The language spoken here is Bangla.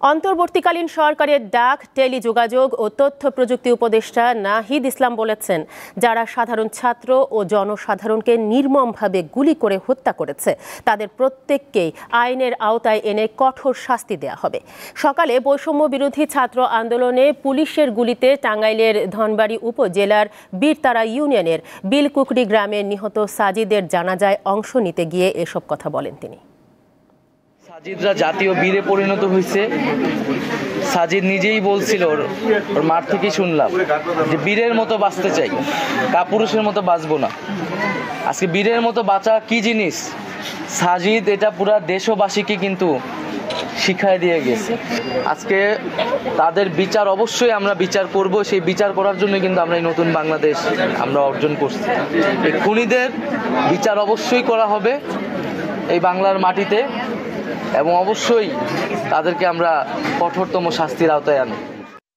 অন্তর্বর্তীকালীন সরকারের ডাক টেলিযোগাযোগ ও তথ্য প্রযুক্তি উপদেষ্টা নাহিদ ইসলাম বলেছেন, যারা সাধারণ ছাত্র ও জনসাধারণকে নির্মমভাবে গুলি করে হত্যা করেছে তাদের প্রত্যেককেই আইনের আওতায় এনে কঠোর শাস্তি দেয়া হবে। সকালে বৈষম্য বিরোধী ছাত্র আন্দোলনে পুলিশের গুলিতে টাঙ্গাইলের ধনবাড়ী উপজেলার বীরতারা ইউনিয়নের বিলকুকরি গ্রামের নিহত সাজিদের জানাজায় অংশ নিতে গিয়ে এসব কথা বলেন তিনি। সাজিদরা জাতীয় বীরে পরিণত হয়েছে। সাজিদ নিজেই বলছিল, ওর মাঠ থেকেই শুনলাম যে বীরের মতো বাঁচতে চাই, কাপুরুষের মতো বাঁচবো না। আজকে বীরের মতো বাঁচা কি জিনিস সাজিদ এটা পুরা দেশবাসীকে কিন্তু শিখায় দিয়ে গেছে। আজকে তাদের বিচার অবশ্যই আমরা বিচার করব, সেই বিচার করার জন্য কিন্তু আমরা এই নতুন বাংলাদেশ আমরা অর্জন করছি। এই খুনিদের বিচার অবশ্যই করা হবে এই বাংলার মাটিতে, এবং অবশ্যই তাদেরকে আমরা কঠোরতম শাস্তির আওতায় আনব।